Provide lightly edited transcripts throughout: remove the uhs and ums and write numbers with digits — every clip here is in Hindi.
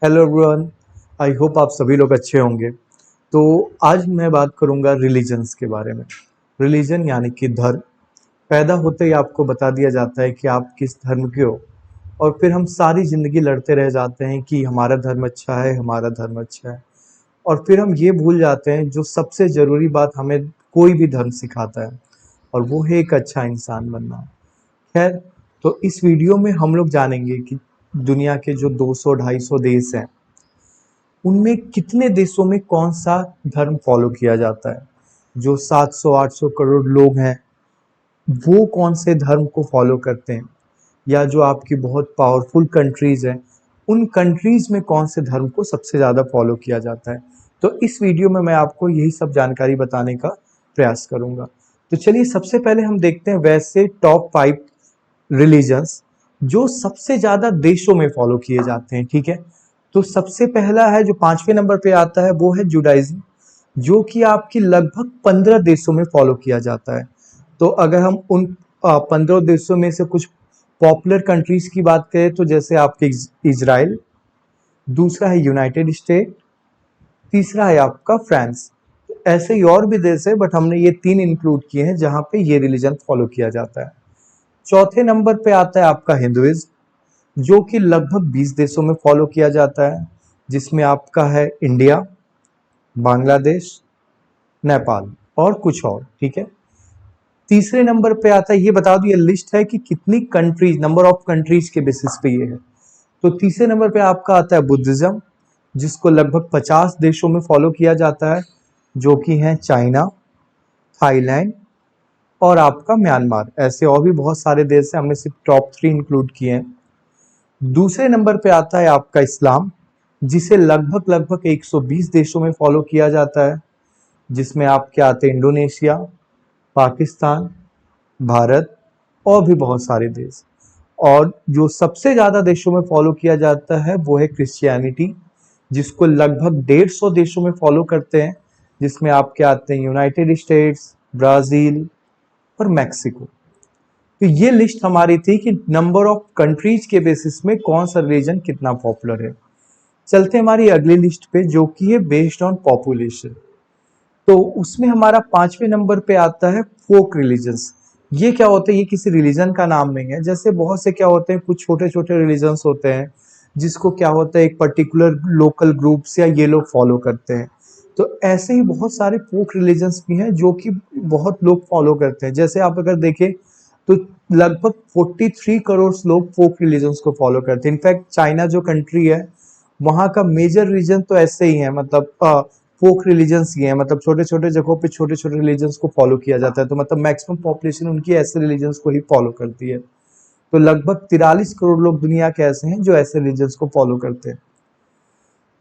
Hello everyone. आई होप आप सभी लोग अच्छे होंगे। तो आज मैं बात करूंगा रिलीजन्स के बारे में। रिलीजन यानी कि धर्म। पैदा होते ही आपको बता दिया जाता है कि आप किस धर्म के हो, और फिर हम सारी ज़िंदगी लड़ते रह जाते हैं कि हमारा धर्म अच्छा है, हमारा धर्म अच्छा है। और फिर हम ये भूल जाते हैं जो सबसे ज़रूरी बात हमें कोई भी धर्म सिखाता है, और वो है एक अच्छा इंसान बनना। खैर, तो इस वीडियो में हम लोग जानेंगे कि दुनिया के जो 200-250 देश हैं, उनमें कितने देशों में कौन सा धर्म फॉलो किया जाता है। जो 700-800 करोड़ लोग हैं, वो कौन से धर्म को फॉलो करते हैं, या जो आपकी बहुत पावरफुल कंट्रीज हैं, उन कंट्रीज में कौन से धर्म को सबसे ज़्यादा फॉलो किया जाता है। तो इस वीडियो में मैं आपको यही सब जानकारी बताने का प्रयास करूंगा। तो चलिए, सबसे पहले हम देखते हैं वैसे टॉप 5 रिलीजन्स जो सबसे ज़्यादा देशों में फॉलो किए जाते हैं। ठीक है, तो सबसे पहला है जो 5वें नंबर पे आता है, वो है जुडाइज्म, जो कि आपकी लगभग 15 देशों में फॉलो किया जाता है। तो अगर हम उन 15 देशों में से कुछ पॉपुलर कंट्रीज की बात करें, तो जैसे आपके इजराइल, दूसरा है यूनाइटेड स्टेट, तीसरा है आपका फ्रांस। ऐसे ही और भी देश है, बट हमने ये 3 इंक्लूड किए हैं जहाँ पे ये रिलीजन फॉलो किया जाता है। चौथे नंबर पे आता है आपका हिंदुइज्म, जो कि लगभग 20 देशों में फॉलो किया जाता है, जिसमें आपका है इंडिया, बांग्लादेश, नेपाल और कुछ और। ठीक है, तीसरे नंबर पे आता है, ये बता दो ये लिस्ट है कि कितनी कंट्रीज, नंबर ऑफ कंट्रीज के बेसिस पे ये है। तो तीसरे नंबर पे आपका आता है बुद्धिज्म, जिसको लगभग 50 देशों में फॉलो किया जाता है, जो कि हैं चाइना, थाईलैंड और आपका म्यांमार। ऐसे और भी बहुत सारे देश हैं, हमने सिर्फ टॉप 3 इंक्लूड किए हैं। दूसरे नंबर पे आता है आपका इस्लाम, जिसे लगभग लगभग 120 देशों में फॉलो किया जाता है, जिसमें आपके आते हैं इंडोनेशिया, पाकिस्तान, भारत और भी बहुत सारे देश। और जो सबसे ज़्यादा देशों में फॉलो किया जाता है वो है क्रिश्चियनिटी, जिसको लगभग 150 देशों में फॉलो करते हैं, जिसमें आपके आते हैं यूनाइटेड स्टेट्स, ब्राज़ील और मैक्सिको। तो ये लिस्ट हमारी थी कि नंबर ऑफ कंट्रीज के बेसिस में कौन सा रिलीजन कितना पॉपुलर है। चलते हैं हमारी अगली लिस्ट पे, जो कि है बेस्ड ऑन पॉपुलेशन। तो उसमें हमारा 5वें नंबर पे आता है फोक रिलीजन्स। ये क्या होते हैं? ये किसी रिलीजन का नाम नहीं है। जैसे बहुत से क्या होते हैं, कुछ छोटे छोटे रिलीजन्स होते हैं जिसको क्या होता है एक पर्टिकुलर लोकल ग्रुप्स या ये लोग फॉलो करते हैं। तो ऐसे ही बहुत सारे फोक रिलीजन्स भी हैं जो कि बहुत लोग फॉलो करते हैं। जैसे आप अगर देखें तो लगभग 43 करोड़ लोग फोक रिलीजन्स को फॉलो करते हैं। इनफैक्ट चाइना जो कंट्री है, वहाँ का मेजर रीजन तो ऐसे ही है, मतलब फोक रिलीजन्स ही है, मतलब छोटे छोटे जगहों पे छोटे छोटे रिलीजन्स को फॉलो किया जाता है। तो मतलब मैक्सिमम पॉपुलेशन उनकी ऐसे रिलीजन्स को ही फॉलो करती है। तो लगभग 43 करोड़ लोग दुनिया के ऐसे हैं जो ऐसे रिलीजन्स को फॉलो करते हैं।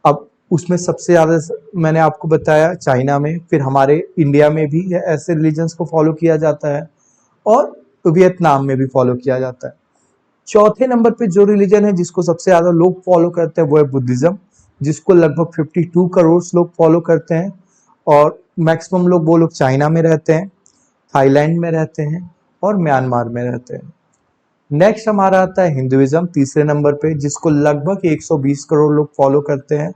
अब उसमें सबसे ज़्यादा मैंने आपको बताया चाइना में, फिर हमारे इंडिया में भी ऐसे रिलीजन्स को फॉलो किया जाता है, और वियतनाम में भी फॉलो किया जाता है। चौथे नंबर पे जो रिलीजन है जिसको सबसे ज्यादा लोग फॉलो करते हैं वो है बुद्धिज्म, जिसको लगभग 52 करोड़ लोग फॉलो करते हैं। और मैक्सिमम लोग वो लोग चाइना में रहते हैं, थाईलैंड में रहते हैं और म्यांमार में रहते हैं। नेक्स्ट हमारा आता है हिंदुइज्म तीसरे नंबर पे, जिसको लगभग 120 करोड़ लोग फॉलो करते हैं।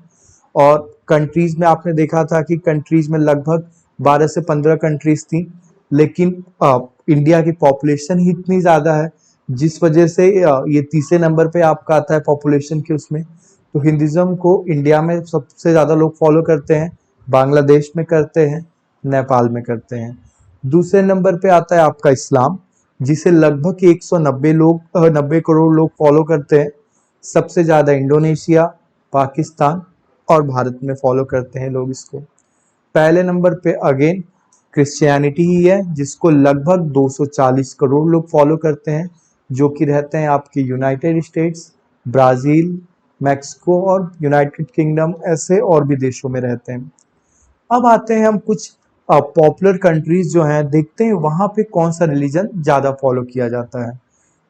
और कंट्रीज में आपने देखा था कि कंट्रीज में लगभग 12 से 15 कंट्रीज थी, लेकिन इंडिया की पॉपुलेशन ही इतनी ज़्यादा है, जिस वजह से ये तीसरे नंबर पे आपका आता है पॉपुलेशन के उसमें। तो हिंदुइज्म को इंडिया में सबसे ज़्यादा लोग फॉलो करते हैं, बांग्लादेश में करते हैं, नेपाल में करते हैं। दूसरे नंबर पे आता है आपका इस्लाम, जिसे लगभग 90 करोड़ लोग फॉलो करते हैं। सबसे ज़्यादा इंडोनेशिया, पाकिस्तान और भारत में फॉलो करते हैं लोग इसको। पहले नंबर पे अगेन क्रिश्चियनिटी ही है, जिसको लगभग 240 करोड़ लोग फॉलो करते हैं, जो कि रहते हैं आपके यूनाइटेड स्टेट्स, ब्राज़ील, मैक्सिको और यूनाइटेड किंगडम, ऐसे और भी देशों में रहते हैं। अब आते हैं हम कुछ पॉपुलर कंट्रीज जो हैं, देखते हैं वहाँ पे कौन सा रिलीजन ज़्यादा फॉलो किया जाता है।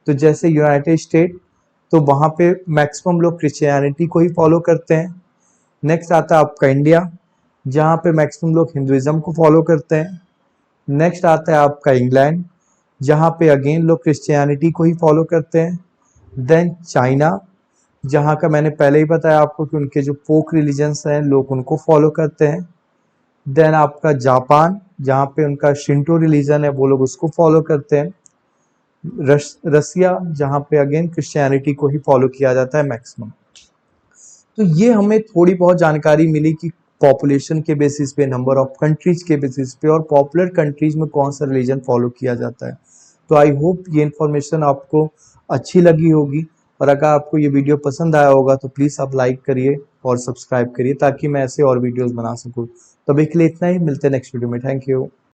तो जैसे यूनाइटेड स्टेट, तो वहाँ पे मैक्सिमम लोग क्रिश्चियनिटी को ही फॉलो करते हैं। नेक्स्ट आता है आपका इंडिया, जहाँ पे मैक्सिमम लोग हिंदुइज्म को फॉलो करते हैं। नेक्स्ट आता है आपका इंग्लैंड, जहाँ पे अगेन लोग क्रिश्चियनिटी को ही फॉलो करते हैं। देन चाइना, जहाँ का मैंने पहले ही बताया आपको कि उनके जो फोक रिलीजन्स हैं लोग उनको फॉलो करते हैं। देन आपका जापान, जहाँ पे उनका शिंटो रिलीजन है वो लोग उसको फॉलो करते हैं। रसिया, जहाँ पे अगेन क्रिश्चियनिटी को ही फॉलो किया जाता है मैक्सिमम। तो ये हमें थोड़ी बहुत जानकारी मिली कि पॉपुलेशन के बेसिस पे, नंबर ऑफ कंट्रीज के बेसिस पे और पॉपुलर कंट्रीज में कौन सा रिलीजन फॉलो किया जाता है। तो आई होप ये इन्फॉर्मेशन आपको अच्छी लगी होगी, और अगर आपको ये वीडियो पसंद आया होगा तो प्लीज़ आप लाइक करिए और सब्सक्राइब करिए ताकि मैं ऐसे और वीडियोस बना सकूँ। तो अभी के लिए इतना ही, मिलते हैं नेक्स्ट वीडियो में। Thank you.